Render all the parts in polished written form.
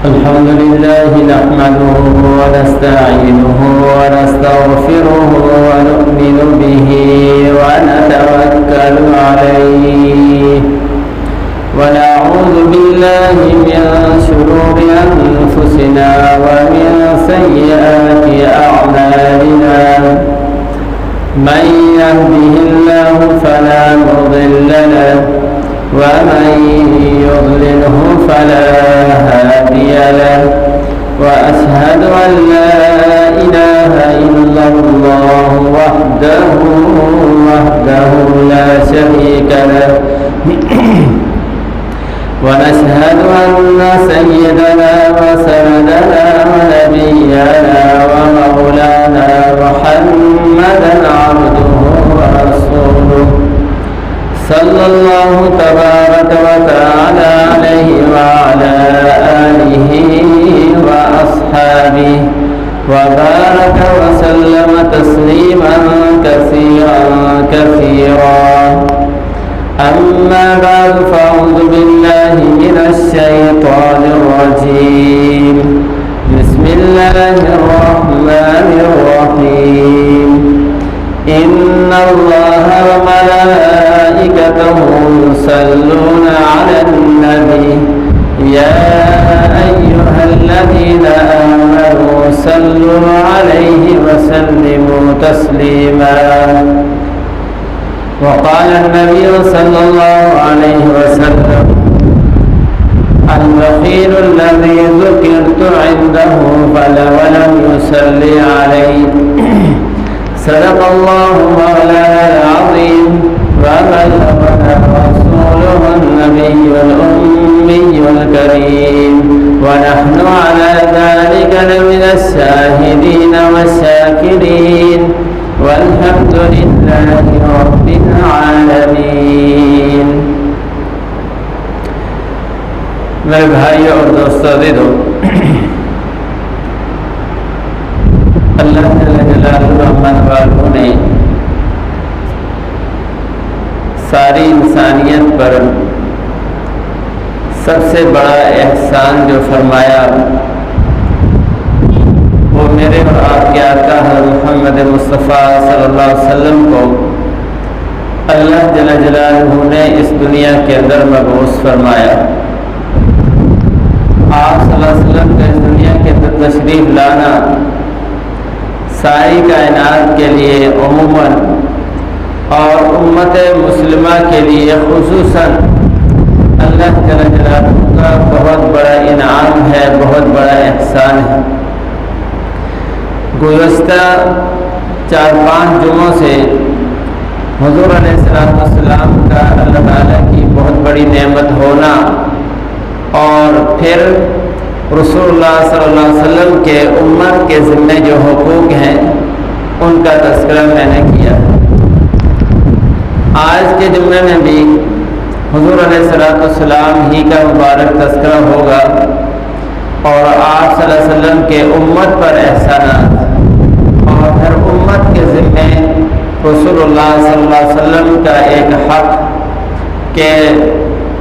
الحمد لله نحمده ونستعينه ونستغفره ونؤمن به ونتوكل عليه ونعوذ بالله من شرور أنفسنا ومن سيئات أعمالنا من يهده الله فلا مضل له ومن يضلله فلا هادي له وأشهد أن لا إله إلا الله وحده لا شريك له ونشهد أن سيدنا وسندنا ونبينا ومولانا محمدا عبده ورسوله صلى الله تبارك وتعالى عليه وعلى آله وأصحابه وبارك وسلم تسليما كثيرا أما بعد فأعوذ بالله من الشيطان الرجيم بسم الله الرحمن الرحيم إن الله وملائكته يصلون على النبي يا أيها الذين آمنوا صلوا عليه وسلموا تسليما وقال النبي صلى الله عليه وسلم البخيل الذي ذكرت عنده ولم يصلي عليه صدق الله مولانا العظيم وبلغنا رسوله النبي الأمي الكريم ونحن على ذلك لمن الشاهدين والشاكرين والحمد لله رب العالمین۔ میرے بھائیوں اور دوستوں عزیزو، اللہ جل جلالہ رحمت والوں نے ساری انسانیت پر سب سے بڑا احسان جو فرمایا وہ میرے اور آپ کے آقا حضرت محمد مصطفیٰ صلی اللہ علیہ وسلم کو اللہ جل جلالہ نے اس دنیا کے اندر مبعوث فرمایا۔ آپ صلی اللہ علیہ وسلم کا اس دنیا کے اندر تشریف لانا ساری کائنات کے لیے عموماً اور امت مسلمہ کے لیے خصوصاً اللہ جل جلالہ کا بہت بڑا انعام ہے، بہت بڑا احسان ہے۔ گزشتہ 4-5 جمعوں سے حضور علیہ السلام کا اللہ تعالیٰ کی بہت بڑی نعمت ہونا اور پھر رسول اللہ صلی اللہ علیہ وسلم کے امت کے ذمہ جو حقوق ہیں ان کا تذکرہ میں نے کیا۔ آج کے جمعے میں بھی حضور علیہ السلام ہی کا مبارک تذکرہ ہوگا اور آپ صلی اللہ علیہ وسلم کے امت پر احسانات اور ہر امت کے ذمہ رسول اللہ صلی اللہ علیہ وسلم کا ایک حق کہ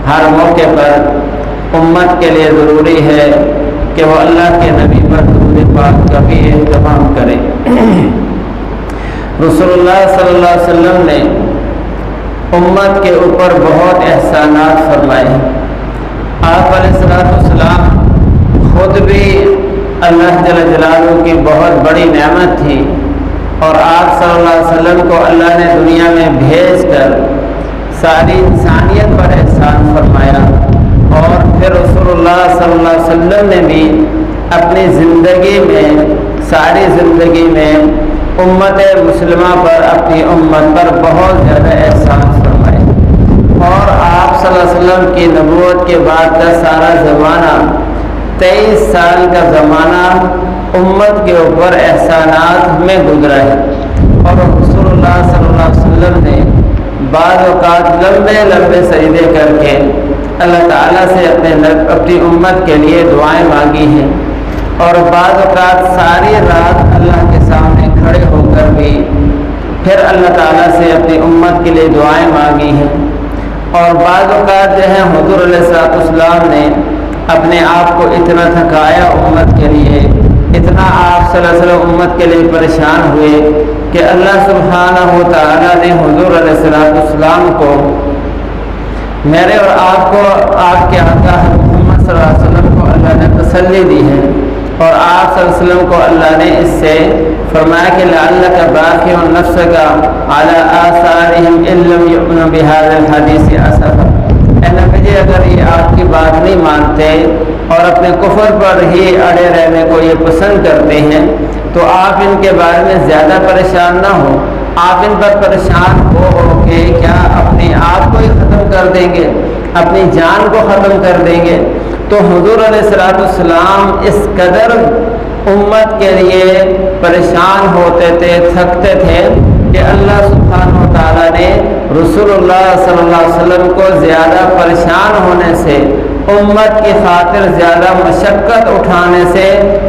ہر موقع پر امت کے لیے ضروری ہے کہ وہ اللہ کے نبی پر درود پاک کا بھی اہتمام کرے۔ رسول اللہ صلی اللہ علیہ وسلم نے امت کے اوپر بہت احسانات فرمائے۔ آپ علیہ السلام خود بھی اللہ جل جلالہ کی بہت بڑی نعمت تھی اور آپ صلی اللہ علیہ وسلم کو اللہ نے دنیا میں بھیج کر ساری انسانیت پر احسان فرمایا، اور پھر رسول اللہ صلی اللہ علیہ وسلم نے بھی اپنی زندگی میں ساری زندگی میں امت مسلمہ پر اپنی امت پر بہت زیادہ احسان فرمائے، اور آپ صلی اللہ علیہ وسلم کی نبوت کے بعد کا سارا زمانہ 23 سال کا زمانہ امت کے اوپر احسانات میں گزرا ہے، اور رسول اللہ صلی اللہ علیہ وسلم نے بعض اوقات لمبے سجدے کر کے اللہ تعالیٰ سے اپنی امت کے لیے دعائیں مانگی ہیں، اور بعض اوقات ساری رات اللہ کے سامنے کھڑے ہو کر بھی پھر اللہ تعالیٰ سے اپنی امت کے لیے دعائیں مانگی ہیں، اور بعض اوقات جو ہے حضور علیہ السلام نے اپنے آپ کو اتنا تھکایا امت کے لیے، اتنا آپ صلی اللہ علیہ وسلم امت کے لیے پریشان ہوئے کہ اللہ سبحانہ و تعالیٰ نے حضور علیہ السلام کو، میرے اور آپ کو، آپ کے آقا محمد صلی اللہ علیہ وسلم کو اللہ نے تسلی دی ہے، اور آپ صلی اللہ علیہ وسلم کو اللہ نے اس سے فرمایا کہ لعلک باخع نفسک علی آثارہم ان لم یؤمنوا بہذا الحدیث اسفا، اے نبی جی اگر یہ آپ کی بات نہیں مانتے اور اپنے کفر پر ہی اڑے رہنے کو یہ پسند کرتے ہیں تو آپ ان کے بارے میں زیادہ پریشان نہ ہو، آپ ان پر پریشان ہو کے کیا اپنے آپ کو ہی ختم کر دیں گے، اپنی جان کو ختم کر دیں گے۔ تو حضور علیہ السلام اس قدر امت کے لیے پریشان ہوتے تھے، تھکتے تھے کہ اللہ سبحانہ و تعالیٰ نے رسول اللہ صلی اللہ علیہ وسلم کو زیادہ پریشان ہونے سے، امت کی خاطر زیادہ مشقت اٹھانے سے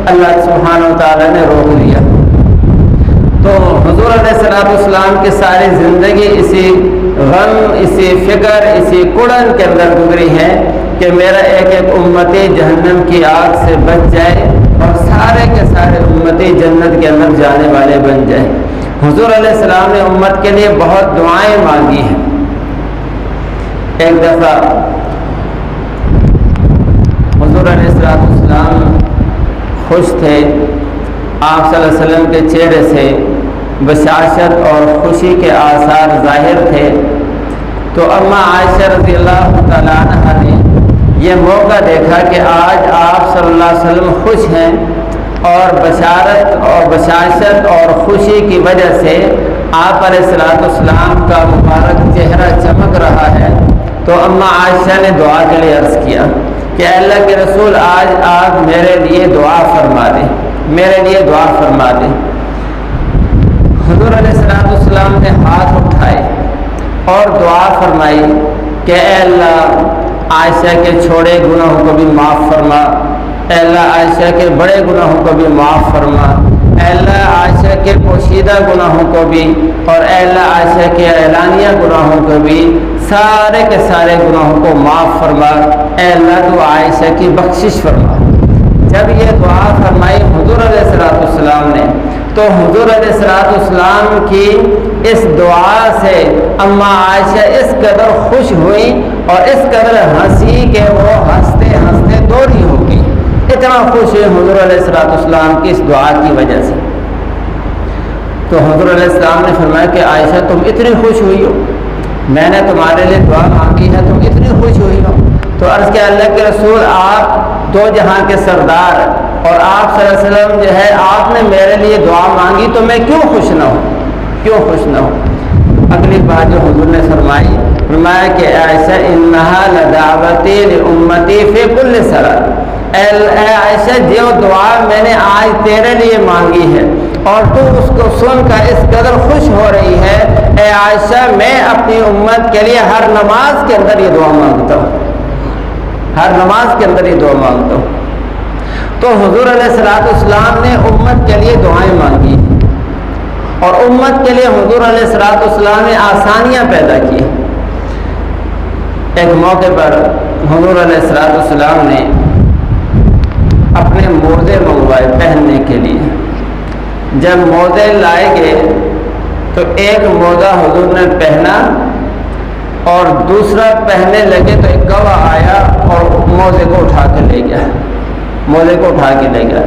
اللہ سبحانہ و تعالیٰ نے روک دیا۔ تو حضور علیہ السلام کی ساری زندگی اسی غم، اسی فکر، اسی کڑن کے اندر گزری ہے کہ میرا ایک ایک امتی جہنم کی آگ سے بچ جائے اور سارے کے سارے امتی جنت کے اندر جانے والے بن جائیں۔ حضور علیہ السلام نے امت کے لیے بہت دعائیں مانگی ہیں۔ ایک دفعہ حضور علیہ السلام خوش تھے، آپ صلی اللہ علیہ وسلم کے چہرے سے بشاشت اور خوشی کے آثار ظاہر تھے، تو اماں عائشہ رضی اللہ تعالیٰ عنہا نے یہ موقع دیکھا کہ آج آپ صلی اللہ علیہ وسلم خوش ہیں اور بشارت اور بشاشت اور خوشی کی وجہ سے آپ علیہ السلام کا مبارک چہرہ چمک رہا ہے، تو اماں عائشہ نے دعا کے لیے عرض کیا کہ اللہ کے رسول آج آپ میرے لیے دعا فرما دیں، میرے لیے دعا فرما دیں۔ حضور علیہ السلام نے ہاتھ اٹھائے اور دعا فرمائی کہ اے اللہ عائشہ کے چھوڑے گناہوں کو بھی معاف فرما، اے اللہ عائشہ کے بڑے گناہوں کو بھی معاف فرما، اے اللہ عائشہ کے پوشیدہ گناہوں کو بھی، اور اے اللہ عائشہ کے اعلانیہ گناہوں کو بھی، سارے کے سارے گناہوں کو معاف فرما، اے اللہ تو عائشہ کی بخشش فرما۔ جب یہ دعا فرمائی حضور علیہ السلام نے، تو حضور علیہ السلام کی اس دعا سے اماں عائشہ اس قدر خوش ہوئی اور اس قدر ہنسی کہ وہ ہنستے ہنستے دوڑی ہو گئی، اتنا خوش ہوئی حضور علیہ السلام کی اس دعا کی وجہ سے۔ تو حضور علیہ السلام نے فرمایا کہ عائشہ تم اتنی خوش ہوئی ہو، میں نے تمہارے لیے دعا مانگی ہے، تم اتنی خوش ہوئی ہو۔ تو عرض کیا اللہ کے رسول آپ دو جہاں کے سردار اور آپ صلی اللہ علیہ وسلم جو ہے آپ نے میرے لیے دعا مانگی تو میں کیوں خوش نہ ہوں، کیوں خوش نہ ہوں۔ اگلی بات جو حضور نے فرمایا کہ عائشہ انہا لدعوتی لامتی فی کل صلاۃ، اے عائشہ جو دعا میں نے آج تیرے لیے مانگی ہے اور تو اس کو سن کر اس قدر خوش ہو رہی ہے، اے عائشہ میں اپنی امت کے لیے ہر نماز کے اندر یہ دعا مانگتا ہوں، ہر نماز کے اندر یہ دعا مانگتا ہوں۔ تو حضور علیہ السلام نے امت کے لیے دعائیں مانگی اور امت کے لیے حضور علیہ السلام نے آسانیاں پیدا کی۔ ایک موقع پر حضور علیہ السلام نے اپنے موزے منگوائے پہننے کے لیے، جب موزے لائے گئے تو ایک موزہ حضور نے پہنا اور دوسرا پہننے لگے تو ایک گواہ آیا اور موزے کو اٹھا کے لے گیا، موزے کو اٹھا کے لے گیا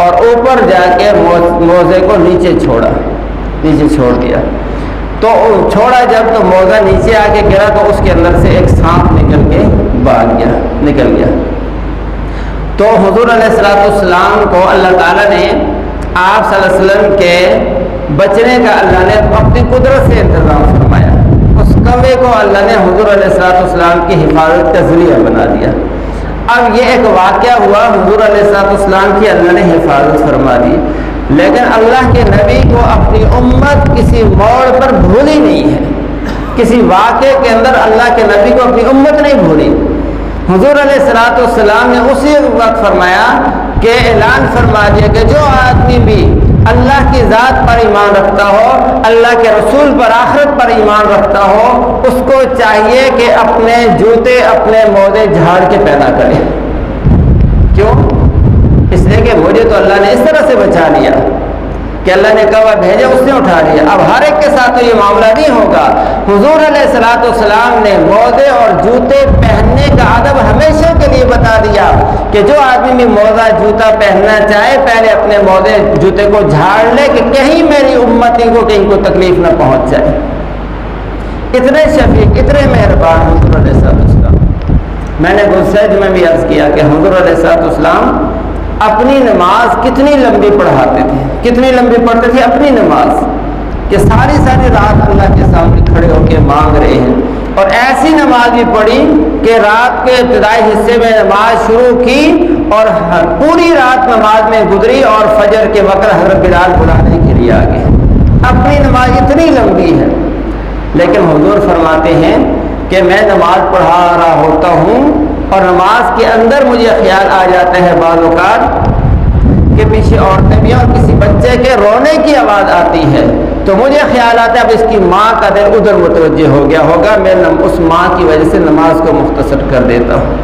اور اوپر جا کے موزے کو نیچے چھوڑا، نیچے چھوڑ دیا۔ تو چھوڑا جب تو موزہ نیچے آ کے گرا تو اس کے اندر سے ایک سانپ نکل کے بھاگ گیا، نکل گیا۔ تو حضور علیہ السلام کو اللہ تعالیٰ نے آپ صلی اللہ علیہ وسلم کے بچنے کا اللہ نے اپنی قدرت سے انتظام فرمایا، اس کوے کو اللہ نے حضور علیہ السلام کی حفاظت کا ذریعہ بنا دیا۔ اب یہ ایک واقعہ ہوا، حضور علیہ السلام کی اللہ نے حفاظت فرما دی، لیکن اللہ کے نبی کو اپنی امت کسی موڑ پر بھولی نہیں ہے، کسی واقعے کے اندر اللہ کے نبی کو اپنی امت نہیں بھولی۔ حضور علیہ السلام نے اسی وقت فرمایا کہ اعلان فرما دیا کہ جو آدمی بھی اللہ کی ذات پر ایمان رکھتا ہو، اللہ کے رسول پر، آخرت پر ایمان رکھتا ہو، اس کو چاہیے کہ اپنے جوتے، اپنے موزے جھاڑ کے پیدا کرے، کیوں؟ اس لیے کہ مجھے تو اللہ نے اس طرح سے بچا لیا کہ اللہ نے کہا بھیجا اس نے اٹھا لیا. اب ہر ایک کے ساتھ تو یہ معاملہ نہیں ہوگا. حضور علیہ الصلوۃ والسلام نے موزے اور جوتے پہننے کا ادب ہمیشہ کے لیے بتا دیا کہ جو آدمی بھی موزہ جوتا پہننا چاہے پہلے اپنے موزے جوتے کو جھاڑ لے کہ کہیں میری امتی کو کہیں کو تکلیف نہ پہنچ جائے. اتنے شفیق اتنے مہربان حضور علیہ السلام. میں نے گلسیج میں بھی عرض کیا کہ حضور علیہ السلام اپنی نماز کتنی لمبی پڑھاتے تھے, کتنی لمبی پڑھتے تھے اپنی نماز, کہ ساری رات اللہ کے سامنے کھڑے ہو کے مانگ رہے ہیں. اور ایسی نماز بھی پڑھی کہ رات کے ابتدائی حصے میں نماز شروع کی اور پوری رات نماز میں گزری اور فجر کے وقت حضرت بلال بلانے کے لیے آ گئے. اپنی نماز اتنی لمبی ہے, لیکن حضور فرماتے ہیں کہ میں نماز پڑھا رہا ہوتا ہوں اور نماز کے اندر مجھے خیال آ جاتا ہے بعض اوقات کہ پیچھے عورتیں بھی اور کسی بچے کے رونے کی آواز آتی ہے, تو مجھے خیال آتا ہے اب اس کی ماں کا دل ادھر متوجہ ہو گیا ہوگا, میں اس ماں کی وجہ سے نماز کو مختصر کر دیتا ہوں,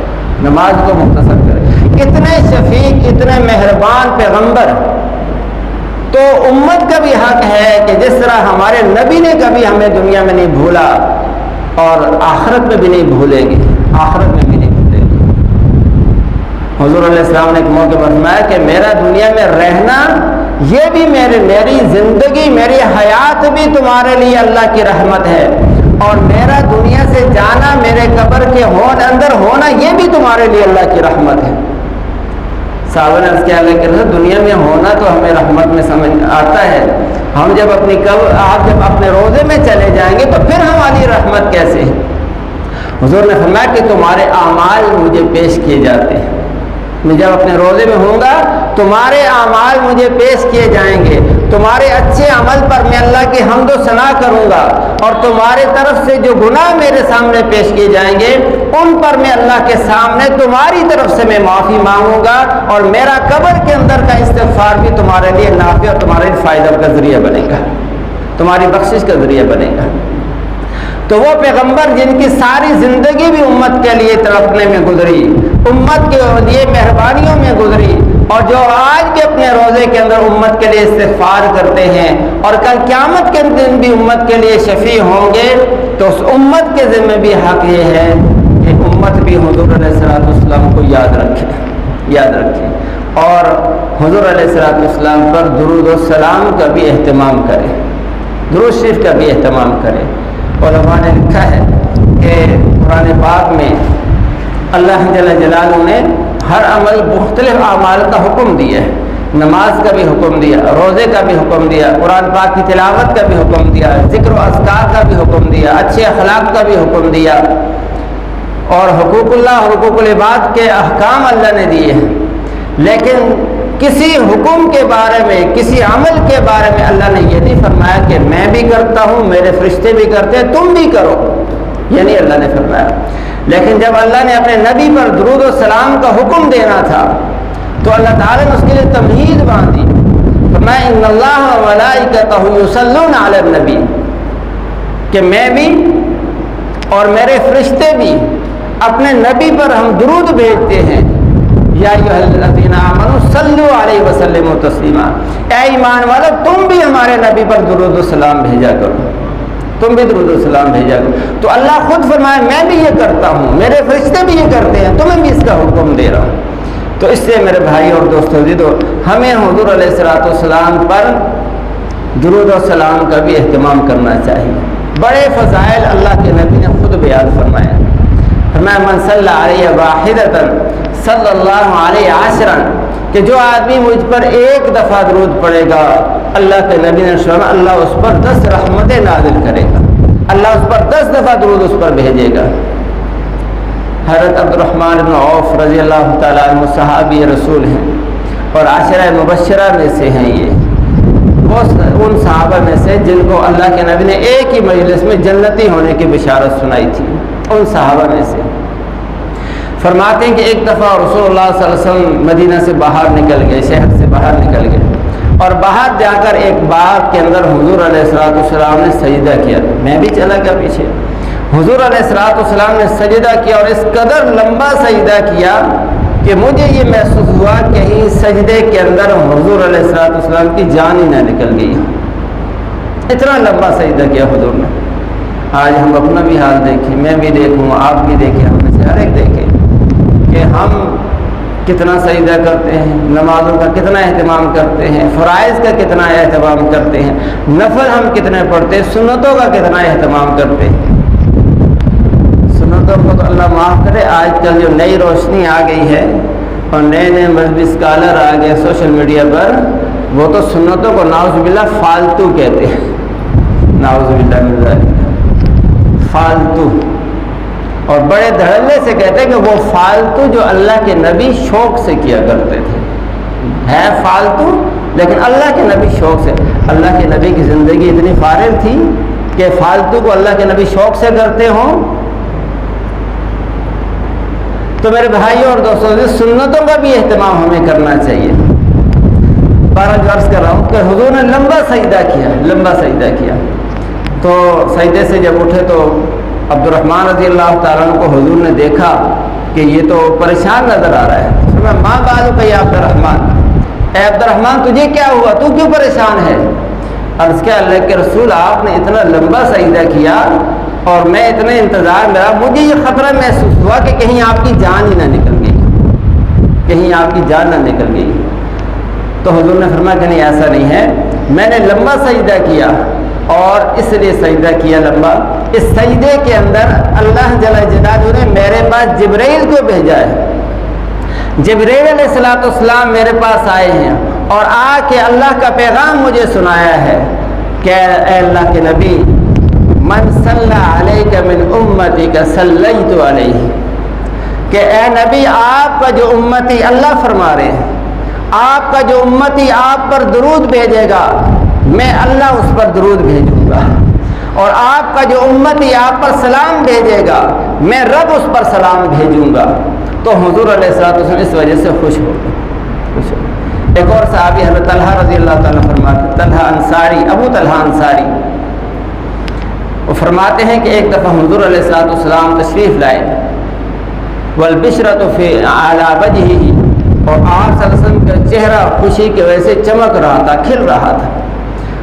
نماز کو مختصر کر. اتنے شفیق اتنے مہربان پیغمبر. تو امت کا بھی حق ہے کہ جس طرح ہمارے نبی نے کبھی ہمیں دنیا میں نہیں بھولا اور آخرت میں بھی نہیں بھولیں گے, آخرت میں بھی نہیں بھولیں گے. حضور علیہ السلام نے ایک موقع پر فرمایا کہ میرا دنیا میں رہنا یہ بھی میری زندگی میری حیات بھی تمہارے لیے اللہ کی رحمت ہے, اور میرا دنیا سے جانا میرے قبر کے اندر ہونا یہ بھی تمہارے لیے اللہ کی رحمت ہے. صحابہ نے عرض کیا کہ دنیا میں ہونا تو ہمیں رحمت میں سمجھ آتا ہے, ہم جب آپ جب اپنے روزے میں چلے جائیں گے تو پھر ہماری رحمت کیسے ہے؟ حضور نے فرمایا کہ تمہارے اعمال مجھے پیش کیے جاتے ہیں, میں جب اپنے روزے میں ہوں گا تمہارے اعمال مجھے پیش کیے جائیں گے, تمہارے اچھے عمل پر میں اللہ کی حمد و ثنا کروں گا, اور تمہارے طرف سے جو گناہ میرے سامنے پیش کیے جائیں گے ان پر میں اللہ کے سامنے تمہاری طرف سے میں معافی مانگوں گا, اور میرا قبر کے اندر کا استغفار بھی تمہارے لیے نافع اور تمہارے لیے فائدہ کا ذریعہ بنے گا, تمہاری بخشش کا ذریعہ بنے گا. تو وہ پیغمبر جن کی ساری زندگی بھی امت کے لیے تڑپنے میں گزری, امت کے لیے مہربانیوں میں گزری, اور جو آج بھی اپنے روزے کے اندر امت کے لیے استغفار کرتے ہیں اور کل قیامت کے دن بھی امت کے لیے شفیع ہوں گے, تو اس امت کے ذمہ بھی حق یہ ہے کہ امت بھی حضور علیہ السلام کو یاد رکھے اور حضور علیہ السلام پر درود و سلام کا بھی اہتمام کرے, درود شریف کا بھی اہتمام کرے. علماء نے لکھا ہے کہ قرآن پاک میں اللہ جل جلالہ نے ہر عمل مختلف اعمال کا حکم دیا ہے, نماز کا بھی حکم دیا, روزے کا بھی حکم دیا, قرآن پاک کی تلاوت کا بھی حکم دیا, ذکر و اذکار کا بھی حکم دیا, اچھے اخلاق کا بھی حکم دیا, اور حقوق اللہ حقوق العباد کے احکام اللہ نے دیے ہیں. لیکن کسی حکم کے بارے میں کسی عمل کے بارے میں اللہ نے یہ نہیں فرمایا کہ میں بھی کرتا ہوں میرے فرشتے بھی کرتے ہیں تم بھی کرو, یہ نہیں اللہ نے فرمایا. لیکن جب اللہ نے اپنے نبی پر درود و سلام کا حکم دینا تھا تو اللہ تعالیٰ نے اس کے لیے تمہید باندھی, فرمایا ان اللہ و ملائکتہ یصلون علی النبی, کہ میں بھی اور میرے فرشتے بھی اپنے نبی پر ہم درود بھیجتے ہیں. یا ایھا الذین آمنوا صلوا علیہ وسلموا تسلیما, اے ایمان والو تم بھی ہمارے نبی پر درود و سلام بھیجا کرو, تم بھی درود و سلام بھیجا کرو. تو اللہ خود فرمایا میں بھی یہ کرتا ہوں, میرے فرشتے بھی یہ کرتے ہیں, تمہیں بھی اس کا حکم دے رہا ہوں. تو اس سے میرے بھائی اور دوستو عزیزو, ہمیں حضور علیہ السلام پر درود و سلام کا بھی اہتمام کرنا چاہیے. بڑے فضائل اللہ کے نبی نے خود بیان فرمایا, فرمایا من صلی علیہ واحدۃ صلی اللہ علیہ عشرا, کہ جو آدمی مجھ پر ایک دفعہ درود پڑے گا, اللہ کے نبی نے فرمایا اللہ اس پر 10 رحمتیں نازل کرے گا, اللہ اس پر 10 دفعہ درود اس پر بھیجے گا. حضرت عبد الرحمن بن عوف رضی اللہ تعالیٰ عنہ صحابی رسول ہیں اور عشرہ مبشرہ میں سے ہیں. یہ وہ ان صحابہ میں سے جن کو اللہ کے نبی نے ایک ہی مجلس میں جنتی ہونے کی بشارت سنائی تھی, ان صحابہ میں سے. فرماتے ہیں کہ ایک دفعہ رسول اللہ صلی اللہ علیہ وسلم مدینہ سے باہر نکل گئے, شہر سے باہر نکل گئے, اور باہر جا کر ایک باغ کے اندر حضور علیہ السلام نے سجدہ کیا. میں بھی چلا گیا پیچھے. حضور علیہ السلام نے سجدہ کیا اور اس قدر لمبا سجدہ کیا کہ مجھے یہ محسوس ہوا کہ کہیں سجدے کے اندر حضور علیہ السلام کی جان ہی نہ نکل گئی. اتنا لمبا سجدہ کیا حضور نے. آج ہم اپنا بھی حال دیکھیں، میں بھی دیکھوں، آپ بھی دیکھیں، ہم میں سے ہر ایک دیکھیں کہ ہم کتنا سجدہ کرتے ہیں، نمازوں کا کتنا اہتمام کرتے ہیں، فرائض کا کتنا اہتمام کرتے ہیں، نفل ہم کتنے پڑھتے ہیں، سنتوں کا کتنا اہتمام کرتے ہیں. سنتوں کو تو اللہ معاف کرے، آج کل جو نئی روشنی آ گئی ہے اور نئے نئے مذہبی اسکالر آ گئے سوشل میڈیا پر، وہ تو سنتوں کو نعوذ باللہ فالتو کہتے ہیں. نعوذ باللہ من ذالک، فالتو. اور بڑے دھڑلے سے کہتے ہیں کہ وہ فالتو جو اللہ کے نبی شوق سے کیا کرتے تھے. ہے فالتو لیکن اللہ کے نبی شوق سے. اللہ کے نبی کی زندگی اتنی فارغ تھی کہ فالتو کو اللہ کے نبی شوق سے کرتے ہوں. تو میرے بھائیوں اور دوستوں، سنتوں کا بھی اہتمام ہمیں کرنا چاہیے. بارہ عرض کر رہا ہوں کہ حضور نے لمبا سجدہ کیا. تو سجدے سے جب اٹھے تو عبد الرحمن رضی اللہ تعالیٰ عنہ کو حضور نے دیکھا کہ یہ تو پریشان نظر آ رہا ہے. فرمایا ماں بالک یا عبد الرحمن، اے عبد الرحمن تجھے کیا ہوا، تو کیوں پریشان ہے؟ عرض کیا اللہ کے رسول آپ نے اتنا لمبا سجدہ کیا اور میں اتنے انتظار میں رہا، مجھے یہ خطرہ محسوس ہوا کہ کہیں آپ کی جان ہی نہ نکل گئی، کہیں آپ کی جان نہ نکل گئی. تو حضور نے فرمایا کہ نہیں ایسا نہیں ہے، میں نے لمبا سجدہ کیا اور اس لیے سجدہ کیا لمبا، اس سجدے کے اندر اللہ جل جلالہ نے میرے پاس جبرائیل کو بھیجا ہے. جبرائیل علیہ السلام میرے پاس آئے ہیں اور آ کے اللہ کا پیغام مجھے سنایا ہے کہ اے اللہ کے نبی، من صلی علیک من امتک صلیت علیہ، کہ اے نبی آپ کا جو امتی، اللہ فرما رہے ہیں آپ کا جو امتی آپ پر درود بھیجے گا میں اللہ اس پر درود بھیجوں گا، اور آپ کا جو امتی آپ پر سلام بھیجے گا میں رب اس پر سلام بھیجوں گا. تو حضور علیہ السلام اس وجہ سے خوش ہو گئے. ایک اور صحابی حضرت طلحہ رضی اللہ تعالیٰ فرماتے، طلحہ انصاری، ابو طلحہ انصاری، وہ فرماتے ہیں کہ ایک دفعہ حضور علیہ السلام تشریف لائے، والبشرۃ فی علی وجہہ، اور آپ صلی اللہ علیہ وسلم کا چہرہ خوشی کی وجہ سے چمک رہا تھا، کھل رہا تھا.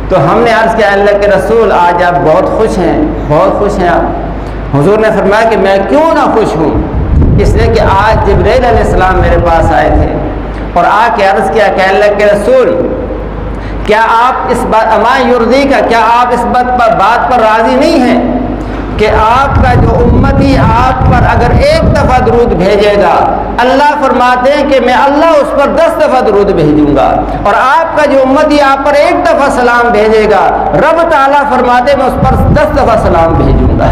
تو ہم نے عرض کیا اللہ کے رسول آج آپ بہت خوش ہیں، بہت خوش ہیں آپ. حضور نے فرمایا کہ میں کیوں نہ خوش ہوں، اس لیے کہ آج جبرائیل علیہ السلام میرے پاس آئے تھے اور آ کے عرض کیا کہ اللہ کے رسول کیا آپ اس بات اما یرضی کا، کیا آپ اس بات پر راضی نہیں ہیں کہ آپ کا جو امتی آپ پر اگر ایک دفعہ درود بھیجے گا، اللہ فرماتے ہیں کہ میں اللہ اس پر 10 دفعہ درود بھیجوں گا، اور آپ کا جو امتی آپ پر ایک دفعہ سلام بھیجے گا رب تعالیٰ فرماتے ہیں میں اس پر 10 دفعہ سلام بھیجوں گا.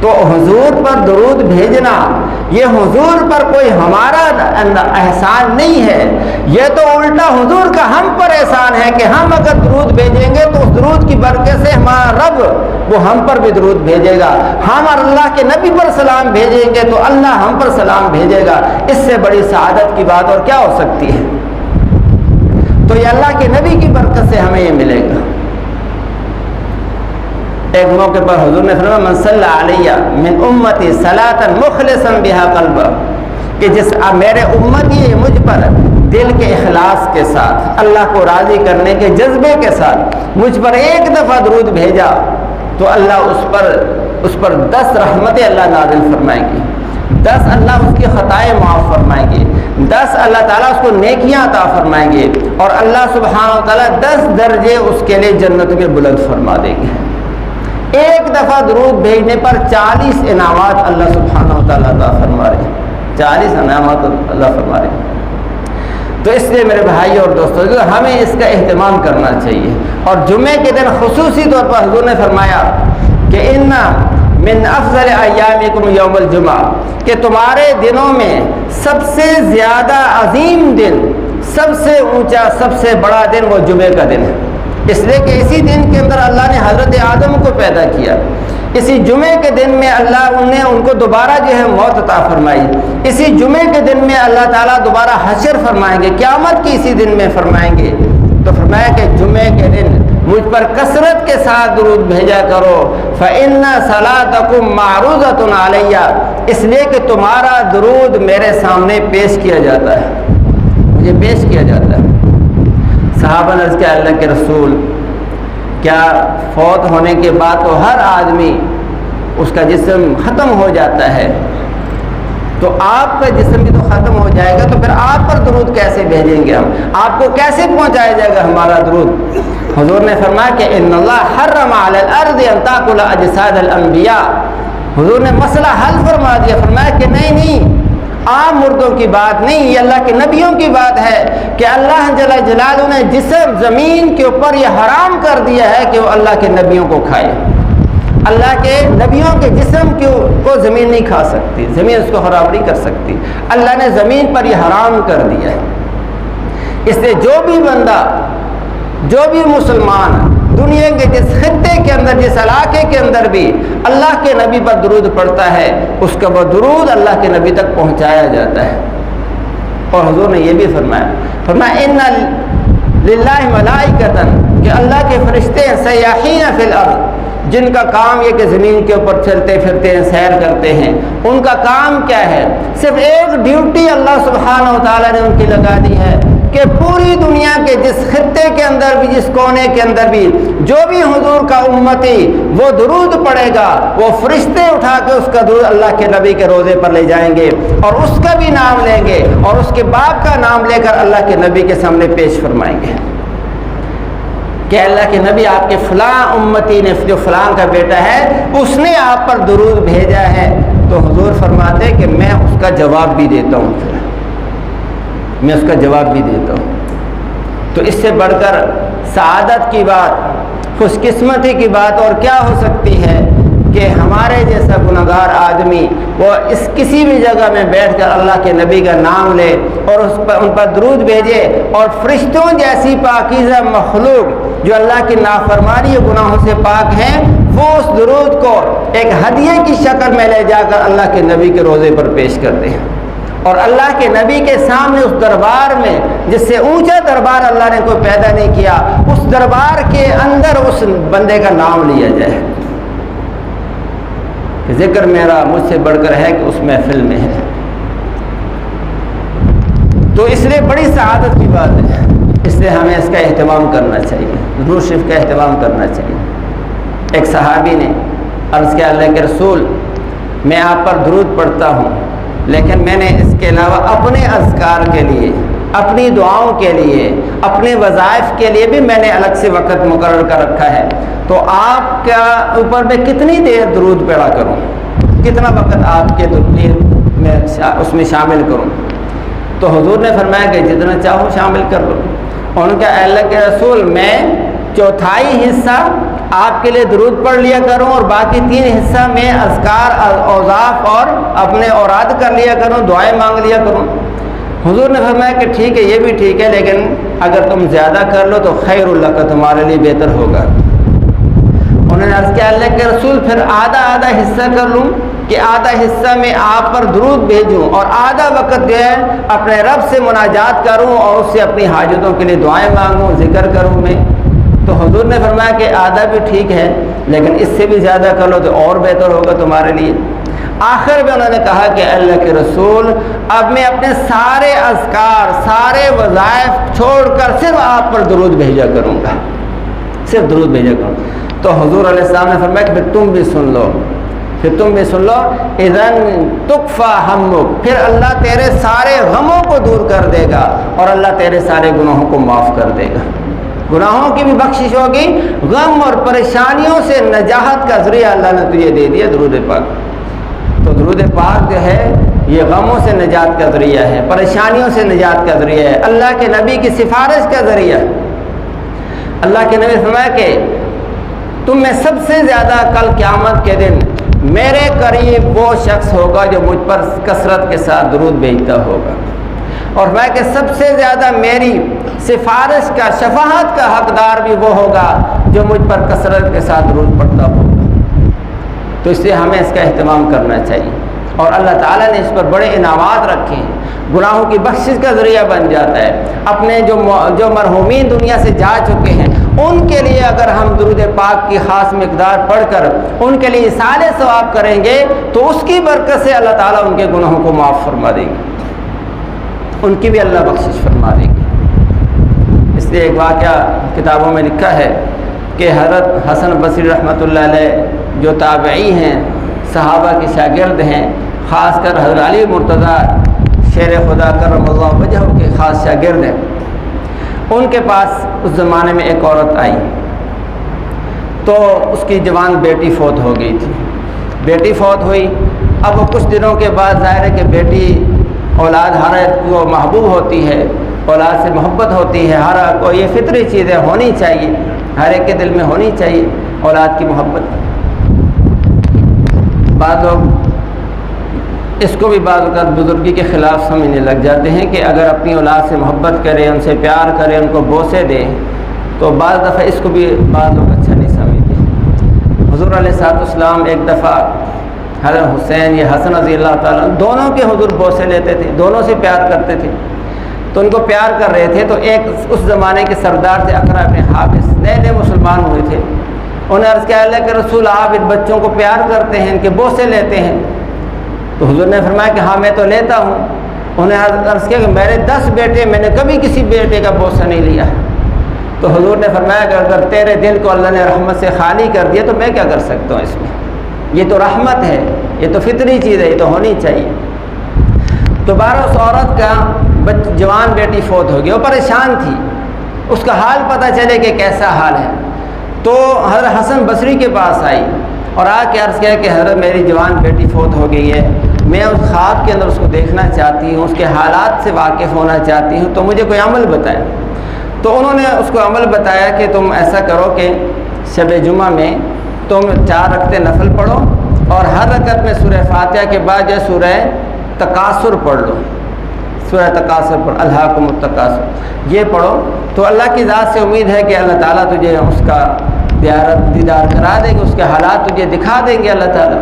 تو حضور پر درود بھیجنا یہ حضور پر کوئی ہمارا احسان نہیں ہے، یہ تو الٹا حضور کا ہم پر احسان ہے کہ ہم اگر درود بھیجیں گے تو اس درود کی برکت سے ہمارا رب وہ ہم پر بھی درود بھیجے گا. ہم اللہ کے نبی پر سلام بھیجیں گے تو اللہ ہم پر سلام بھیجے گا. اس سے بڑی سعادت کی بات اور کیا ہو سکتی ہے؟ تو یہ اللہ کے نبی کی برکت سے ہمیں یہ ملے گا. ایک موقع پر حضور نے فرمایا من صلی علیہ من امتی صلاۃ مخلصا بها قلبا، کہ جس میرے امتی مجھ پر دل کے اخلاص کے ساتھ، اللہ کو راضی کرنے کے جذبے کے ساتھ مجھ پر ایک دفعہ درود بھیجا تو اللہ اس پر 10 رحمتیں اللہ نازل فرمائے گی، 10 اللہ اس کی خطائیں معاف فرمائیں گے، 10 اللہ تعالیٰ اس کو نیکیاں عطا فرمائیں گے، اور اللہ سبحانہ و تعالیٰ 10 درجے اس کے لیے جنت میں بلند فرما دیں گے. ایک دفعہ درود بھیجنے پر 40 انعامات اللہ سبحانہ و تعالیٰ عطا فرما رہے ہیں، 40 انعامات اللہ فرما رہے ہیں. تو اس لیے میرے بھائی اور دوستوں ہمیں اس کا اہتمام کرنا چاہیے. اور جمعے کے دن خصوصی طور پر حضور نے فرمایا کہ ان من افضل ایامکم یوم الجمعہ، کہ تمہارے دنوں میں سب سے زیادہ عظیم دن، سب سے اونچا، سب سے بڑا دن وہ جمعے کا دن ہے. اس لیے کہ اسی دن کے اندر اللہ نے حضرت آدم کو پیدا کیا، اسی جمعے کے دن میں اللہ نے ان کو دوبارہ جو ہے موت عطا فرمائی، اسی جمعے کے دن میں اللہ تعالیٰ دوبارہ حشر فرمائیں گے، قیامت کی اسی دن میں فرمائیں گے. تو فرمایا کہ جمعے کے دن مجھ پر کثرت کے ساتھ درود بھیجا کرو، فإن صلاتکم معروضۃ علیہ، اس لیے کہ تمہارا درود میرے سامنے پیش کیا جاتا ہے، مجھے پیش کیا جاتا ہے۔ صحابہ نے عرض کیا اللہ کے رسول، کیا فوت ہونے کے بعد تو ہر آدمی اس کا جسم ختم ہو جاتا ہے، تو آپ کا جسم بھی تو ختم ہو جائے گا، تو پھر آپ پر درود کیسے بھیجیں گے ہم؟ آپ کو کیسے پہنچایا جائے گا ہمارا درود؟ حضور نے فرمایا کہ ان اللہ حرم علی الارض ان تاکل اجساد الانبیاء۔ حضور نے مسئلہ حل فرما دیا، فرمایا کہ نہیں، عام مردوں کی بات نہیں، یہ اللہ کے نبیوں کی بات ہے کہ اللہ جل جلالہ نے جسم زمین کے اوپر یہ حرام کر دیا ہے کہ وہ اللہ کے نبیوں کو کھائے۔ اللہ کے نبیوں کے جسم کو زمین نہیں کھا سکتی، زمین اس کو خراب نہیں کر سکتی، اللہ نے زمین پر یہ حرام کر دیا ہے۔ اس لیے جو بھی بندہ، جو بھی مسلمان دنیا کے جس خطے کے اندر، جس علاقے کے اندر بھی اللہ کے نبی پر درود پڑھتا ہے، اس کا وہ درود اللہ کے نبی تک پہنچایا جاتا ہے۔ اور حضور نے یہ بھی فرمایا ان للہ ملائکۃ، کہ اللہ کے فرشتے ہیں سیاحین فی الارض، جن کا کام یہ کہ زمین کے اوپر چلتے پھرتے ہیں، سیر کرتے ہیں۔ ان کا کام کیا ہے؟ صرف ایک ڈیوٹی اللہ سبحانہ و تعالیٰ نے ان کی لگا دی ہے کہ پوری دنیا کے جس خطے کے اندر بھی، جس کونے کے اندر بھی جو بھی حضور کا امتی وہ درود پڑھے گا، وہ فرشتے اٹھا کے اس کا درود اللہ کے نبی کے روضے پر لے جائیں گے اور اس کا بھی نام لیں گے اور اس کے باپ کا نام لے کر اللہ کے نبی کے سامنے پیش فرمائیں گے کہ اللہ کے نبی آپ کے فلاں امتی نے، جو فلاں کا بیٹا ہے، اس نے آپ پر درود بھیجا ہے۔ تو حضور فرماتے کہ میں اس کا جواب بھی دیتا ہوں، میں اس کا جواب بھی دیتا ہوں۔ تو اس سے بڑھ کر سعادت کی بات، خوش قسمتی کی بات اور کیا ہو سکتی ہے کہ ہمارے جیسا گنہگار آدمی وہ اس کسی بھی جگہ میں بیٹھ کر اللہ کے نبی کا نام لے اور ان پر درود بھیجے، اور فرشتوں جیسی پاکیزہ مخلوق جو اللہ کی نافرمانی اور گناہوں سے پاک ہیں، وہ اس درود کو ایک ہدیے کی شکل میں لے جا کر اللہ کے نبی کے روضے پر پیش کرتے ہیں، اور اللہ کے نبی کے سامنے اس دربار میں، جس سے اونچا دربار اللہ نے کوئی پیدا نہیں کیا، اس دربار کے اندر اس بندے کا نام لیا جائے کہ ذکر میرا مجھ سے بڑھ کر ہے کہ اس محفل میں ہے۔ تو اس لیے بڑی سعادت کی بات ہے، اس لیے ہمیں اس کا اہتمام کرنا چاہیے، درود شریف کا اہتمام کرنا چاہیے۔ ایک صحابی نے عرض کیا اللہ کے رسول، میں آپ پر درود پڑھتا ہوں، لیکن میں نے اس کے علاوہ اپنے اذکار کے لیے، اپنی دعاؤں کے لیے، اپنے وظائف کے لیے بھی میں نے الگ سے وقت مقرر کر رکھا ہے، تو آپ کا اوپر میں کتنی دیر درود پڑھا کروں، کتنا وقت آپ کے میں اس میں شامل کروں؟ تو حضور نے فرمایا کہ جتنا چاہو شامل کر لو۔ ان کا اللہ کے رسول، میں چوتھائی حصہ آپ کے لیے درود پڑھ لیا کروں اور باقی 3 حصہ میں اذکار، اوصاف اور اپنے اوراد کر لیا کروں، دعائیں مانگ لیا کروں۔ حضور نے فرمایا کہ ٹھیک ہے، یہ بھی ٹھیک ہے، لیکن اگر تم زیادہ کر لو تو خیر اللہ کا، تمہارے لیے بہتر ہوگا۔ انہوں نے عرض کیا اللہ کے رسول، پھر آدھا حصہ کر لوں کہ آدھا حصہ میں آپ پر درود بھیجوں اور آدھا وقت جو ہے اپنے رب سے مناجات کروں اور اس سے اپنی حاجتوں کے لیے دعائیں مانگوں، ذکر کروں میں؟ تو حضور نے فرمایا کہ آدھا بھی ٹھیک ہے، لیکن اس سے بھی زیادہ کر لو تو اور بہتر ہوگا تمہارے لیے۔ آخر میں انہوں نے کہا کہ اللہ کے رسول، اب میں اپنے سارے اذکار، سارے وظائف چھوڑ کر صرف آپ پر درود بھیجا کروں گا، صرف درود بھیجا کروں۔ تو حضور علیہ السلام نے فرمایا کہ پھر تم بھی سن لو، اذن تکفا ہمک، پھر اللہ تیرے سارے غموں کو دور کر دے گا اور اللہ تیرے سارے گناہوں کو معاف کر دے گا، گناہوں کی بھی بخشش ہوگی، غم اور پریشانیوں سے نجات کا ذریعہ اللہ نے تجھے دے دیا درود پاک۔ تو درود پاک جو ہے یہ غموں سے نجات کا ذریعہ ہے، پریشانیوں سے نجات کا ذریعہ ہے، اللہ کے نبی کی سفارش کا ذریعہ ہے۔ اللہ کے نبی فرمایا کہ تم میں سب سے زیادہ کل قیامت کے دن میرے قریب وہ شخص ہوگا جو مجھ پر کثرت کے ساتھ درود بھیجتا ہوگا، اور میں کہ سب سے زیادہ میری سفارش کا، شفاعت کا حقدار بھی وہ ہوگا جو مجھ پر کثرت کے ساتھ درود پڑھتا ہوگا۔ تو اس لیے ہمیں اس کا اہتمام کرنا چاہیے، اور اللہ تعالیٰ نے اس پر بڑے انعامات رکھے ہیں، گناہوں کی بخشش کا ذریعہ بن جاتا ہے۔ اپنے جو مرحومین دنیا سے جا چکے ہیں ان کے لیے اگر ہم درود پاک کی خاص مقدار پڑھ کر ان کے لیے ایصال ثواب کریں گے تو اس کی برکت سے اللہ تعالیٰ ان کے گناہوں کو معاف فرما دے گی، ان کی بھی اللہ بخشش فرما دے گی۔ اس لیے ایک واقعہ کتابوں میں لکھا ہے کہ حضرت حسن بصری رحمۃ اللہ علیہ جو تابعی ہیں، صحابہ کے شاگرد ہیں، خاص کر حضرت علی مرتضیٰ شیر خدا کرم اللہ وجہہ کے خاص شاگرد ہیں، ان کے پاس اس زمانے میں ایک عورت آئی تو اس کی جوان بیٹی فوت ہو گئی تھی۔ بیٹی فوت ہوئی، اب وہ کچھ دنوں کے بعد ظاہر ہے کہ بیٹی اولاد ہر ایک کو محبوب ہوتی ہے، اولاد سے محبت ہوتی ہے، ہر کو یہ فطری چیزیں ہونی چاہیے، ہر ایک کے دل میں ہونی چاہیے اولاد کی محبت۔ بعض لوگ اس کو بھی بعض اوقات بزرگی کے خلاف سمجھنے لگ جاتے ہیں کہ اگر اپنی اولاد سے محبت کرے، ان سے پیار کرے، ان کو بوسے دے، تو بعض دفعہ اس کو بھی بعض لوگ اچھا نہیں سمجھتے۔ حضور علیہ السلام ایک دفعہ حضرت حسین یا حسن رضی اللہ تعالیٰ دونوں کے حضور بوسے لیتے تھے، دونوں سے پیار کرتے تھے، تو ان کو پیار کر رہے تھے۔ تو ایک اس زمانے کے سردار تھے اقرع بن حابس، نئے نئے مسلمان ہوئے تھے، انہوں نے عرض کیا اللہ کے رسول آپ ان بچوں کو پیار کرتے ہیں، ان کے بوسے لیتے ہیں؟ تو حضور نے فرمایا کہ ہاں میں تو لیتا ہوں۔ انہوں نے عرض کیا کہ میرے 10 بیٹے، میں نے کبھی کسی بیٹے کا بوسہ نہیں لیا۔ تو حضور نے فرمایا کہ اگر تیرے دل کو اللہ نے رحمت سے خالی کر دیا تو میں کیا کر سکتا ہوں اس میں، یہ تو رحمت ہے، یہ تو فطری چیز ہے، یہ تو ہونی چاہیے۔ تو بارہ اس عورت کا جوان بیٹی فوت ہو گئی، وہ پریشان تھی، اس کا حال پتہ چلے کہ کیسا حال ہے، تو حضرت حسن بصری کے پاس آئی اور آ کے عرض کیا کہ حضرت میری جوان بیٹی فوت ہو گئی ہے، میں اس خواب کے اندر اس کو دیکھنا چاہتی ہوں، اس کے حالات سے واقف ہونا چاہتی ہوں، تو مجھے کوئی عمل بتائیں۔ تو انہوں نے اس کو عمل بتایا کہ تم ایسا کرو کہ شب جمعہ میں تم 4 رکعتیں نفل پڑھو اور ہر رکعت میں سورہ فاتحہ کے بعد جو سورہ تکاثر پڑھ لو، سورہ تکاثر پڑھ، الہاکم التکاثر، یہ پڑھو تو اللہ کی ذات سے امید ہے کہ اللہ تعالیٰ تجھے اس کا دیدار کرا دیں گے، اس کے حالات تجھے دکھا دیں گے اللہ تعالیٰ۔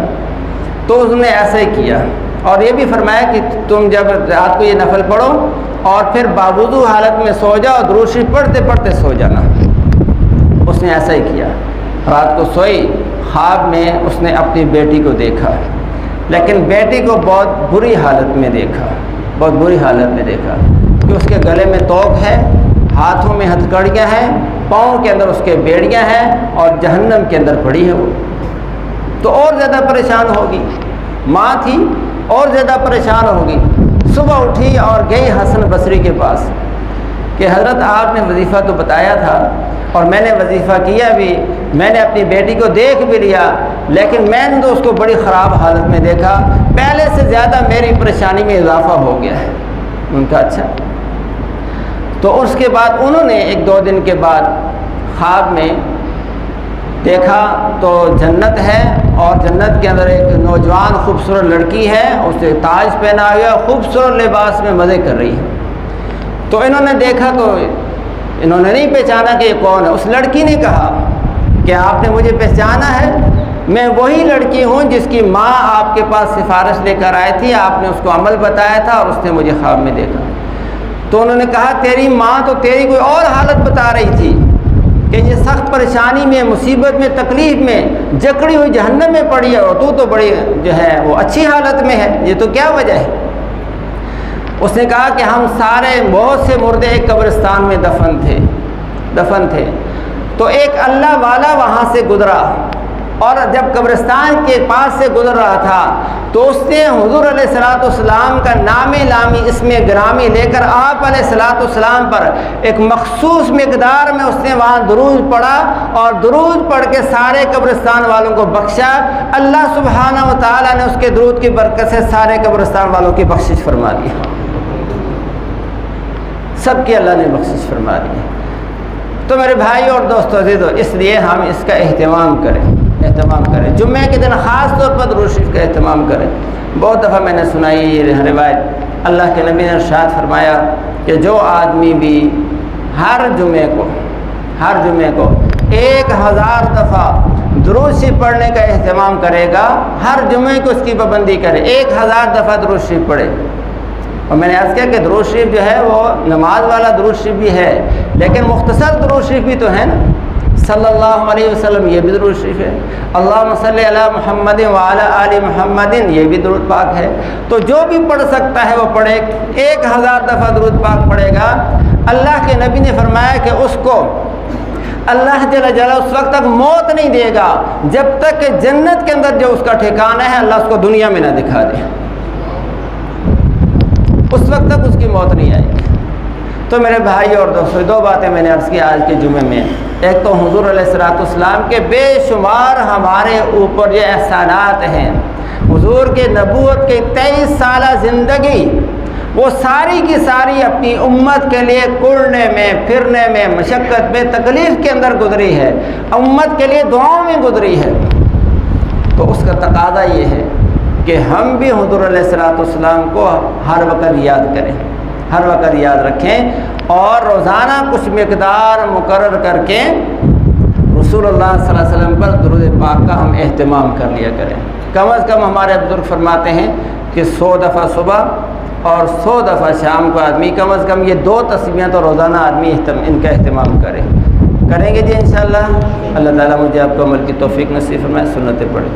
تو اس نے ایسا ہی کیا، اور یہ بھی فرمایا کہ تم جب رات کو یہ نفل پڑھو اور پھر باوضو حالت میں سو جاؤ، درود شریف پڑھتے پڑھتے سو جانا۔ اس نے ایسا ہی کیا، رات کو سوئی، خواب میں اس نے اپنی بیٹی کو دیکھا، لیکن بیٹی کو بہت بری حالت میں دیکھا، بہت بری حالت میں دیکھا کہ اس کے گلے میں توق ہے، ہاتھوں میں ہتھکڑیاں ہیں، پاؤں کے اندر اس کے بیڑیاں ہیں اور جہنم کے اندر پڑی ہے وہ۔ تو اور زیادہ پریشان ہوگی، ماں تھی اور زیادہ پریشان ہوگی۔ صبح اٹھی اور گئی حسن بصری کے پاس کہ حضرت آپ نے وظیفہ تو بتایا تھا اور میں نے وظیفہ کیا بھی، میں نے اپنی بیٹی کو دیکھ بھی لیا، لیکن میں نے تو اس کو بڑی خراب حالت میں دیکھا، پہلے سے زیادہ میری پریشانی میں اضافہ ہو گیا ہے۔ ان کا اچھا۔ تو اس کے بعد انہوں نے 1-2 دن کے بعد خواب میں دیکھا تو جنت ہے اور جنت کے اندر ایک نوجوان خوبصورت لڑکی ہے، اس نے تاج پہنا ہوا، خوبصورت لباس میں مزے کر رہی ہے۔ تو انہوں نے دیکھا تو انہوں نے نہیں پہچانا کہ یہ کون ہے۔ اس لڑکی نے کہا کہ آپ نے مجھے پہچانا ہے، میں وہی لڑکی ہوں جس کی ماں آپ کے پاس سفارش لے کر آئی تھی، آپ نے اس کو عمل بتایا تھا اور اس نے مجھے خواب میں دیکھا۔ تو انہوں نے کہا تیری ماں تو تیری کوئی اور حالت بتا رہی تھی کہ یہ سخت پریشانی میں، مصیبت میں، تکلیف میں، جکڑی ہوئی جہنم میں پڑی ہے اور تو بڑی جو ہے وہ اچھی حالت میں ہے، یہ تو کیا وجہ ہے؟ اس نے کہا کہ ہم سارے بہت سے مردے ایک قبرستان میں دفن تھے تو ایک اللہ والا وہاں سے گزرا، اور جب قبرستان کے پاس سے گزر رہا تھا تو اس نے حضور علیہ السلام کا نام لامی اسم گرامی لے کر آپ علیہ السلام پر ایک مخصوص مقدار میں اس نے وہاں درود پڑھا اور درود پڑھ کے سارے قبرستان والوں کو بخشا۔ اللہ سبحانہ و تعالیٰ نے اس کے درود کی برکت سے سارے قبرستان والوں کی بخشش فرما دی، سب کی اللہ نے بخشش فرما دی۔ تو میرے بھائی اور دوستو عزیزو، اس لیے ہم اس کا اہتمام کریں، جمعہ کے دن خاص طور پر درود شریف کا اہتمام کریں۔ بہت دفعہ میں نے سنائی یہ روایت، اللہ کے نبی نے ارشاد فرمایا کہ جو آدمی بھی ہر جمعے کو 1000 دفعہ درود شریف پڑھنے کا اہتمام کرے گا، ہر جمعے کو اس کی پابندی کرے، 1000 دفعہ درود شریف پڑھے۔ اور میں نے عرض کیا کہ درود شریف جو ہے وہ نماز والا درود شریف بھی ہے، لیکن مختصر درود شریف بھی تو ہے نا۔ صلی اللہ علیہ وسلم، یہ بھی درود شریف ہے۔ اللہم صلی علی محمد وعلی آل محمد، یہ بھی درود پاک ہے۔ تو جو بھی پڑھ سکتا ہے وہ پڑھے، 1000 دفعہ درود پاک پڑھے گا۔ اللہ کے نبی نے فرمایا کہ اس کو اللہ جل جلالہ اس وقت تک موت نہیں دے گا جب تک کہ جنت کے اندر جو اس کا ٹھکانہ ہے اللہ اس کو دنیا میں نہ دکھا دے، اس وقت تک اس کی موت نہیں آئے گی۔ تو میرے بھائی اور دوستو، 2 باتیں میں نے عرض کی آج کے جمعے میں۔ ایک تو حضور علیہ السلام کے بے شمار ہمارے اوپر یہ احسانات ہیں۔ حضور کے نبوت کے 23 سالہ زندگی وہ ساری کی ساری اپنی امت کے لیے کڑنے میں، پھرنے میں، مشقت میں، تکلیف کے اندر گزری ہے، امت کے لیے دعاؤں میں گزری ہے۔ تو اس کا تقاضا یہ ہے کہ ہم بھی حضور علیہ السلام کو ہر وقت یاد کریں، ہر وقت یاد رکھیں، اور روزانہ کچھ مقدار مقرر کر کے رسول اللہ صلی اللہ علیہ وسلم پر درود پاک کا ہم اہتمام کر لیا کریں۔ کم از کم ہمارے بزرگ فرماتے ہیں کہ 100 دفعہ صبح اور 100 دفعہ شام کو آدمی کم از کم یہ 2 تسبیحات تو روزانہ آدمی ان کا اہتمام کریں گے جی انشاءاللہ۔ اللہ تعالیٰ مجھے آپ کو عمل کی توفیق نصیب فرمائے، سنتیں پڑھیں۔